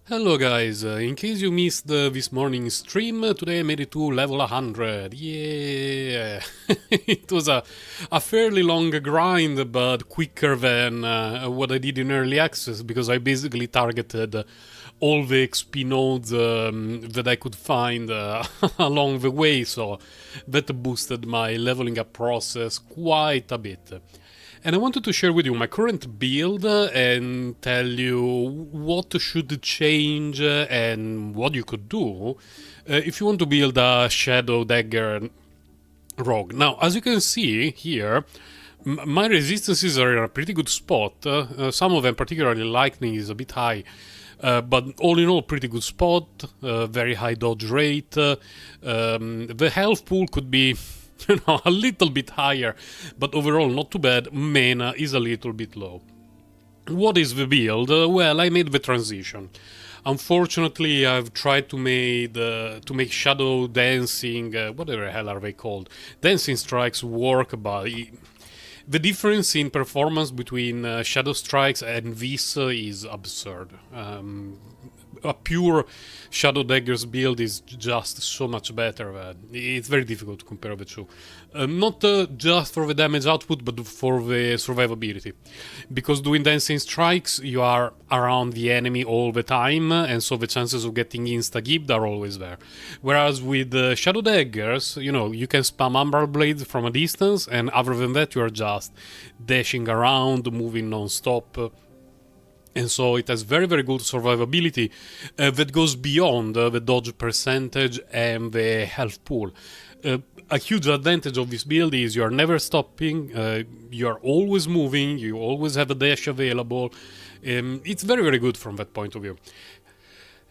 Hello guys, in case you missed this morning's stream, today I made it to level 100. Yeah! It was a fairly long grind, but quicker than what I did in early access, because I basically targeted all the XP nodes that I could find along the way, so that boosted my leveling up process quite a bit. And I wanted to share with you my current build and tell you what should change and what you could do if you want to build a Shadow Dagger rogue. Now, as you can see here, my resistances are in a pretty good spot. Some of them, particularly lightning, is a bit high. But all in all, pretty good spot, very high dodge rate. The health pool could be a little bit higher, but overall not too bad. Mana is a little bit low. What is the build? Well, I made the transition. Unfortunately, I've tried to make shadow dancing, whatever the hell are they called, dancing strikes work, but the difference in performance between shadow strikes and this is absurd. A pure Shadow Daggers build is just so much better. It's very difficult to compare the two. Not just for the damage output, but for the survivability. Because doing dancing strikes, you are around the enemy all the time, and so the chances of getting insta-gibbed are always there. Whereas with Shadow Daggers, you can spam Umbral Blades from a distance, and other than that, you are just dashing around, moving non-stop. And so it has very, very good survivability that goes beyond the dodge percentage and the health pool. A huge advantage of this build is you are never stopping, you are always moving, you always have a dash available. It's very, very good from that point of view.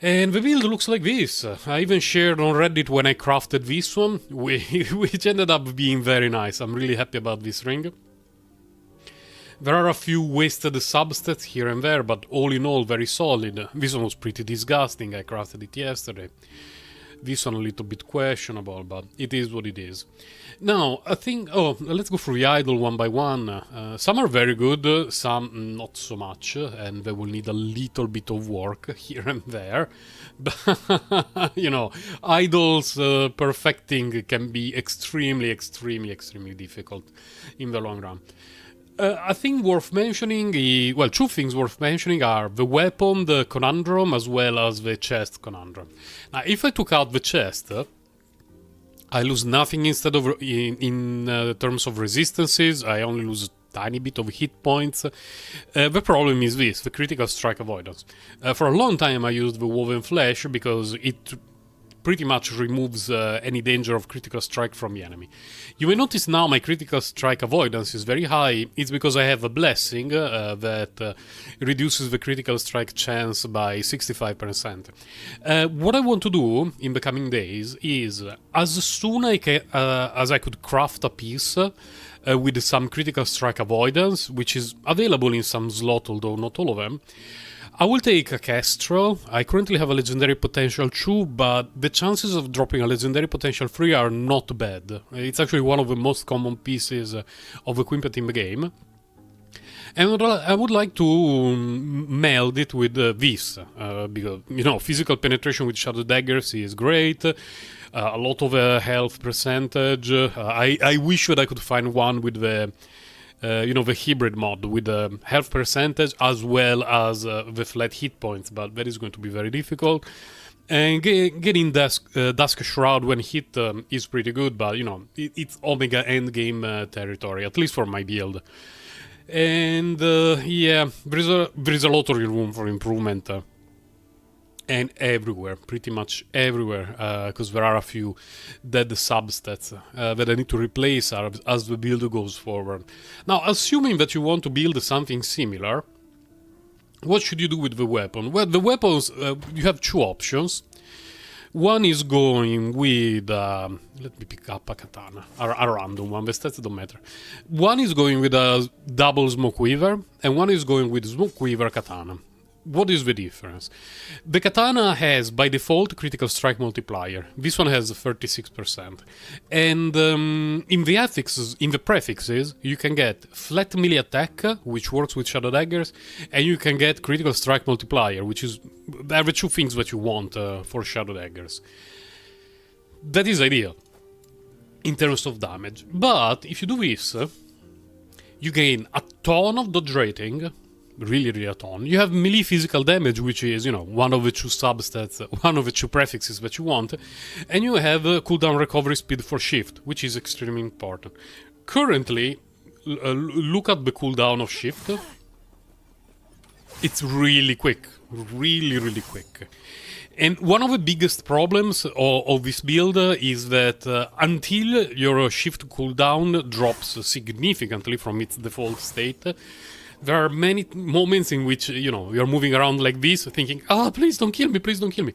And the build looks like this. I even shared on Reddit when I crafted this one, which ended up being very nice. I'm really happy about this ring. There are a few wasted substats here and there, but all in all very solid. This one was pretty disgusting, I crafted it yesterday. This one a little bit questionable, but it is what it is. Now, I think... let's go through the idol one by one. Some are very good, some not so much, and they will need a little bit of work here and there. But, idols perfecting can be extremely, extremely, extremely difficult in the long run. I think worth mentioning, two things worth mentioning are the weapon, the conundrum, as well as the chest conundrum. Now, if I took out the chest, I lose nothing instead of in terms of resistances. I only lose a tiny bit of hit points. The problem is this, the critical strike avoidance. For a long time I used the woven flesh because it pretty much removes any danger of critical strike from the enemy. You may notice now my critical strike avoidance is very high. It's because I have a blessing that reduces the critical strike chance by 65%. What I want to do in the coming days is, as soon as I could craft a piece with some critical strike avoidance, which is available in some slot, although not all of them, I will take a Kestrel. I currently have a Legendary Potential 2, but the chances of dropping a Legendary Potential 3 are not bad. It's actually one of the most common pieces of equipment in the game. And I would like to meld it with this, because, physical penetration with Shadow Daggers is great. A lot of health percentage. I wish that I could find one with the hybrid mod with the health percentage as well as the flat hit points, but that is going to be very difficult. And getting Dusk Shroud when hit is pretty good, but it's Omega Endgame territory, at least for my build. And there is a lot of room for improvement. And everywhere, pretty much everywhere, because there are a few dead substats that I need to replace as the build goes forward. Now, assuming that you want to build something similar, what should you do with the weapon? Well, the weapons, you have two options. One is going with, let me pick up a katana, a random one, the stats don't matter. One is going with a double smoke weaver, and one is going with smoke weaver katana. what is the difference? The katana has, by default, critical strike multiplier. This one has 36%. And in the affixes, in the prefixes, you can get flat melee attack, which works with Shadow Daggers, and you can get critical strike multiplier, which is are the two things that you want for Shadow Daggers. That is ideal in terms of damage. But if you do this, you gain a ton of dodge rating, really a ton. You have melee physical damage, which is, one of the two substats, one of the two prefixes that you want, and you have cooldown recovery speed for shift, which is extremely important. Currently, look at the cooldown of shift. It's really quick, really quick. And one of the biggest problems of this build is that until your shift cooldown drops significantly from its default state, there are many moments in which, you're moving around like this, thinking, please don't kill me, please don't kill me.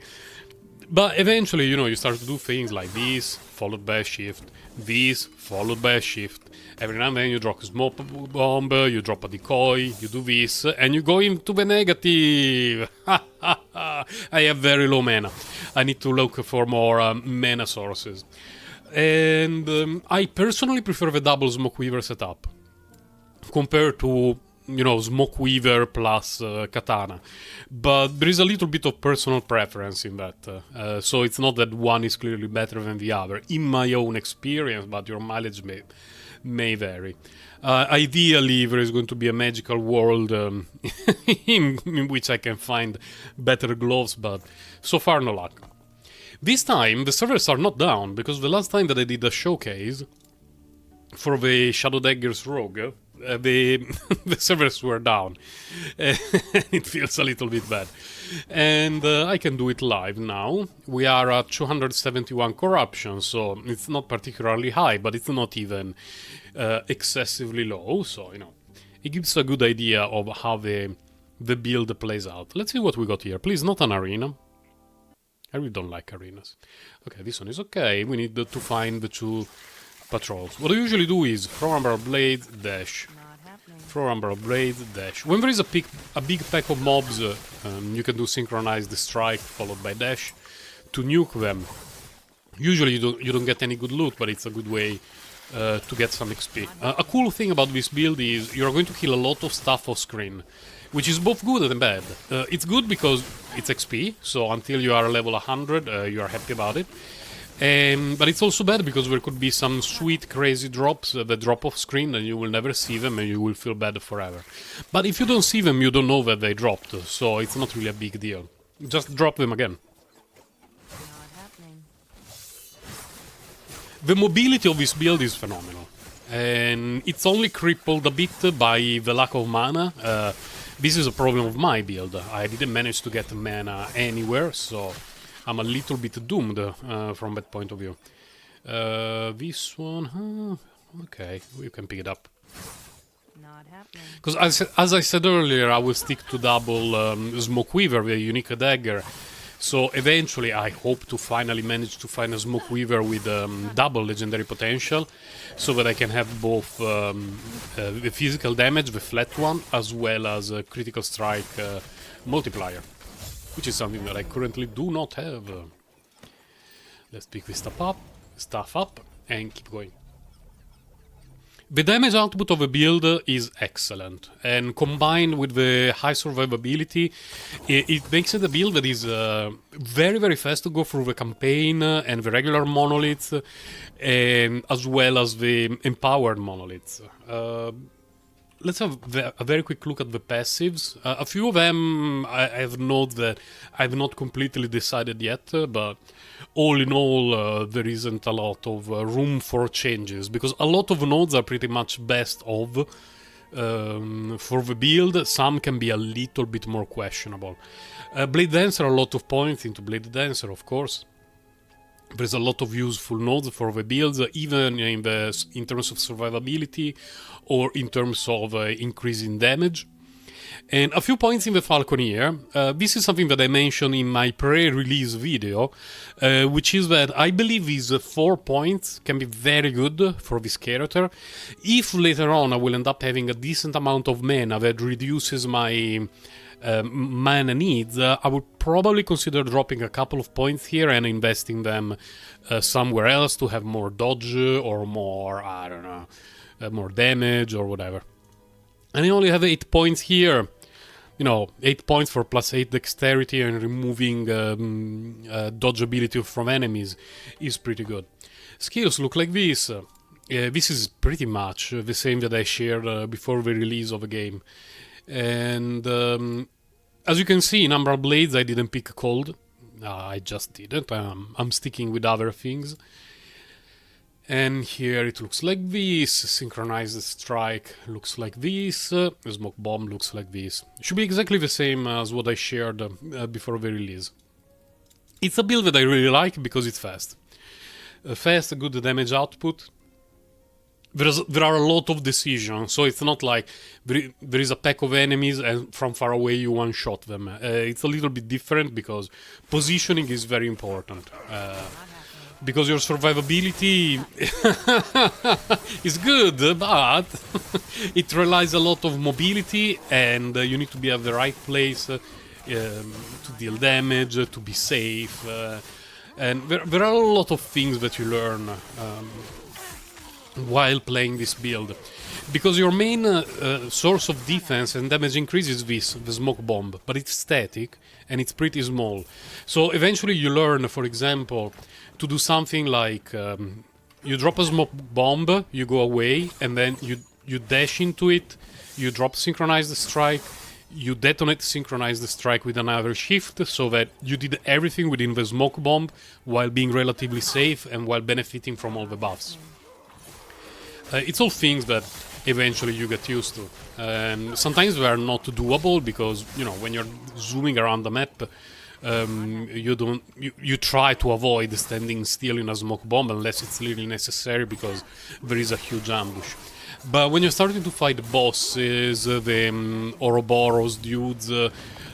But eventually, you start to do things like this, followed by a shift, this, followed by a shift. Every now and then you drop a smoke bomb, you drop a decoy, you do this, and you go into the negative. I have very low mana. I need to look for more mana sources. And I personally prefer the double Smoke Weaver setup compared to, Smoke Weaver plus Katana. But there is a little bit of personal preference in that. So it's not that one is clearly better than the other, in my own experience, but your mileage may vary. Ideally, there is going to be a magical world in which I can find better gloves, but so far no luck. This time, the servers are not down, because the last time that I did a showcase for the Shadow Daggers Rogue, the servers were down. It feels a little bit bad. And I can do it live now. We are at 271 corruption, so it's not particularly high, but it's not even excessively low. So, it gives a good idea of how the build plays out. Let's see what we got here. Please, not an arena. I really don't like arenas. Okay, this one is okay. We need to find the two patrols. What I usually do is throw Umber Blade, dash. Throw Umber Blade, dash. When there is a big pack of mobs, you can do synchronized strike followed by dash to nuke them. Usually you don't get any good loot, but it's a good way to get some XP. A cool thing about this build is you're going to kill a lot of stuff off screen, which is both good and bad. It's good because it's XP, so until you are level 100, you are happy about it. But it's also bad because there could be some sweet, crazy drops that drop off screen and you will never see them and you will feel bad forever. But if you don't see them, you don't know that they dropped, so it's not really a big deal. Just drop them again. The mobility of this build is phenomenal. And it's only crippled a bit by the lack of mana. This is a problem of my build. I didn't manage to get mana anywhere, so I'm a little bit doomed from that point of view. This one, okay, you can pick it up. Not happening. Because as I said earlier, I will stick to double Smoke Weaver, the unique dagger. So eventually I hope to finally manage to find a Smoke Weaver with double legendary potential, so that I can have both the physical damage, the flat one, as well as a critical strike multiplier, which is something that I currently do not have. Let's pick this stuff up, and keep going. The damage output of the build is excellent, and combined with the high survivability, it makes it a build that is very fast to go through the campaign and the regular monoliths, as well as the empowered monoliths. Let's have a very quick look at the passives. A few of them I have noted that I've not completely decided yet, but all in all there isn't a lot of room for changes, because a lot of nodes are pretty much best of for the build. Some can be a little bit more questionable. Blade Dancer, a lot of points into Blade Dancer, of course. There's a lot of useful nodes for the builds, even in terms of survivability or in terms of increasing damage. And a few points in the Falconeer. This is something that I mentioned in my pre-release video, which is that I believe these 4 points can be very good for this character. If later on I will end up having a decent amount of mana that reduces my mana needs, I would probably consider dropping a couple of points here and investing them somewhere else to have more dodge or more, I don't know, more damage or whatever. And I only have 8 points here. You know, 8 points for +8 dexterity and removing dodge ability from enemies is pretty good. Skills look like this. This is pretty much the same that I shared before the release of the game. And as you can see, in Umbral Blades I didn't pick cold. I just didn't. I'm sticking with other things. And here it looks like this. Synchronized strike looks like this. Smoke bomb looks like this. It should be exactly the same as what I shared before the release. It's a build that I really like because it's fast. Fast, good damage output. There are a lot of decisions, so it's not like there is a pack of enemies and from far away you one-shot them. It's a little bit different because positioning is very important. Because your survivability is good, but it relies a lot of mobility and you need to be at the right place to deal damage, to be safe. And there are a lot of things that you learn while playing this build. Because your main source of defense and damage increase is this, the smoke bomb, but it's static and it's pretty small. So eventually you learn, for example, to do something like you drop a smoke bomb, you go away, and then you dash into it, you drop synchronized strike, you detonate synchronized strike with another shift, so that you did everything within the smoke bomb while being relatively safe and while benefiting from all the buffs. It's all things that eventually you get used to. And sometimes they are not doable because, you know, when you're zooming around the map, you try to avoid standing still in a smoke bomb unless it's really necessary because there is a huge ambush. But when you're starting to fight bosses, the Ouroboros dudes,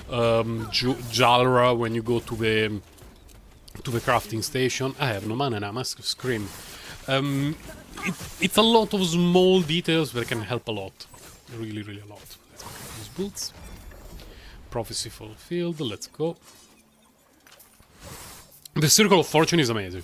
Jalra, when you go to the crafting station, I have no mana and I must scream. It's a lot of small details that can help a lot. Really, really a lot. Let's go get these boots. Prophecy fulfilled, let's go. The Circle of Fortune is amazing.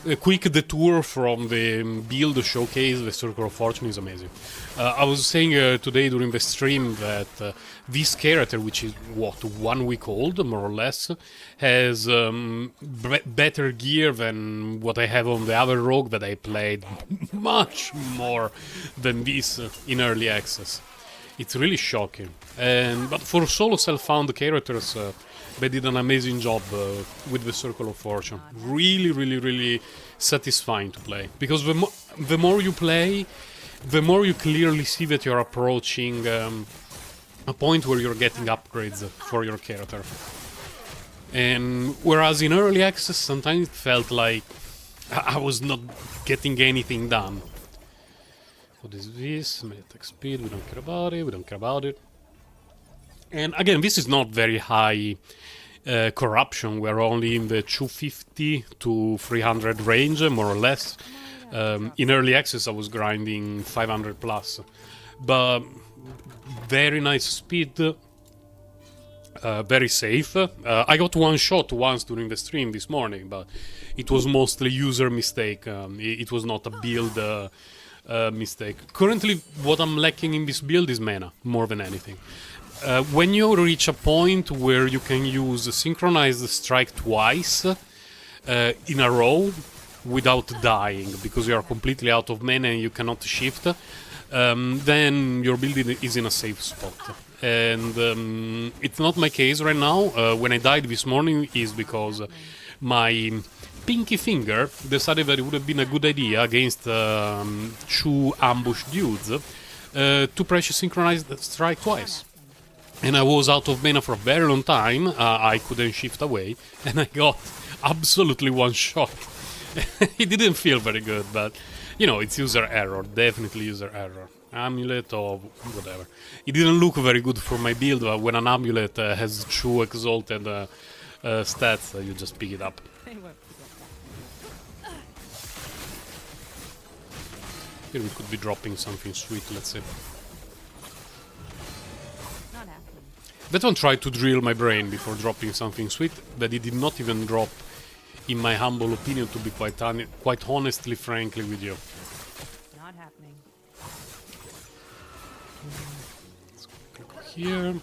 A quick detour from the build showcase, the Circle of Fortune is amazing. I was saying today during the stream that this character, which is, what, 1 week old, more or less, has better gear than what I have on the other rogue that I played much more than this in early access. It's really shocking. But for solo self-found characters, they did an amazing job with the Circle of Fortune. Really, really, really satisfying to play. Because the more you play, the more you clearly see that you're approaching a point where you're getting upgrades for your character. And whereas in early access, sometimes it felt like I was not getting anything done. What is this? Attack speed, we don't care about it, we don't care about it. And again, this is not very high corruption. We're only in the 250 to 300 range, more or less. In early access, I was grinding 500 plus. But very nice speed, very safe. I got one shot once during the stream this morning, but it was mostly user mistake. It was not a build mistake. Currently, what I'm lacking in this build is mana, more than anything. When you reach a point where you can use synchronized strike twice in a row without dying, because you are completely out of mana and you cannot shift, then your build is in a safe spot. And it's not my case right now. When I died this morning is because my pinky finger decided that it would have been a good idea against 2 ambush dudes to press synchronized strike twice. And I was out of mana for a very long time, I couldn't shift away, and I got absolutely one shot. It didn't feel very good, but, you know, it's user error, definitely user error. Amulet or whatever. It didn't look very good for my build, but when an amulet has 2 exalted stats, you just pick it up. Here we could be dropping something sweet, let's see. That one tried to drill my brain before dropping something sweet that he did not even drop, in my humble opinion, to be quite honestly, frankly with you. Not happening. Let's click here.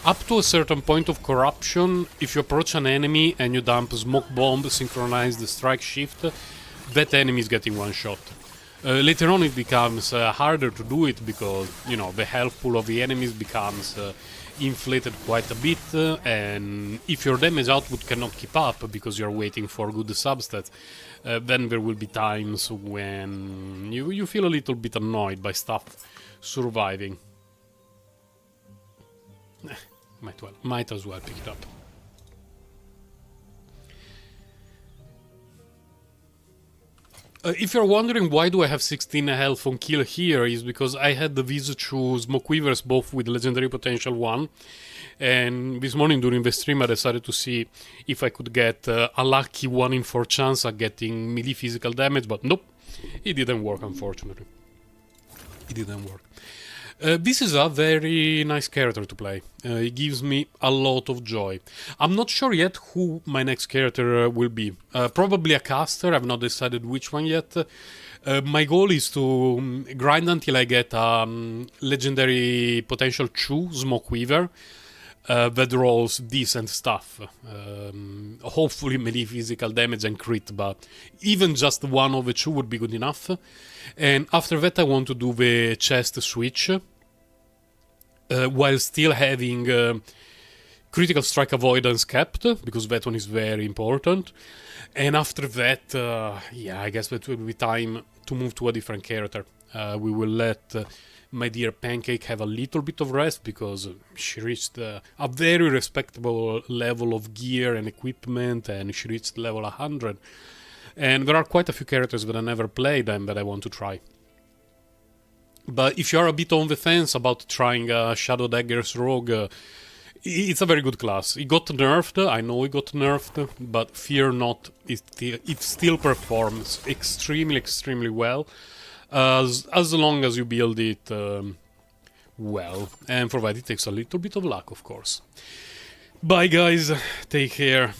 Up to a certain point of corruption, if you approach an enemy and you dump smoke bomb, synchronize the strike shift, that enemy is getting one shot. Later on it becomes harder to do it because, you know, the health pool of the enemies becomes inflated quite a bit, and if your damage output cannot keep up because you're waiting for good substats, then there will be times when you feel a little bit annoyed by stuff surviving. Might as well pick it up. If you're wondering why do I have 16 health on kill here, is because I had these two smoke weavers both with legendary potential 1, and this morning during the stream I decided to see if I could get a lucky 1 in 4 chance at getting melee physical damage, but nope, it didn't work, unfortunately. It didn't work. This is a very nice character to play. It gives me a lot of joy. I'm not sure yet who my next character will be. Probably a caster, I've not decided which one yet. My goal is to grind until I get legendary potential 2 Smoke Weaver that rolls decent stuff. Hopefully melee physical damage and crit, but even just one of the 2 would be good enough. And after that I want to do the chest switch, while still having critical strike avoidance kept, because that one is very important. And after that, yeah, I guess that will be time to move to a different character. We will let my dear Pancake have a little bit of rest, because she reached a very respectable level of gear and equipment, and she reached level 100. And there are quite a few characters that I never played and that I want to try. But if you're a bit on the fence about trying Shadow Daggers Rogue, it's a very good class. It got nerfed, I know it got nerfed, but fear not, it still performs extremely well, as long as you build it well, and provided it takes a little bit of luck, of course. Bye guys, take care.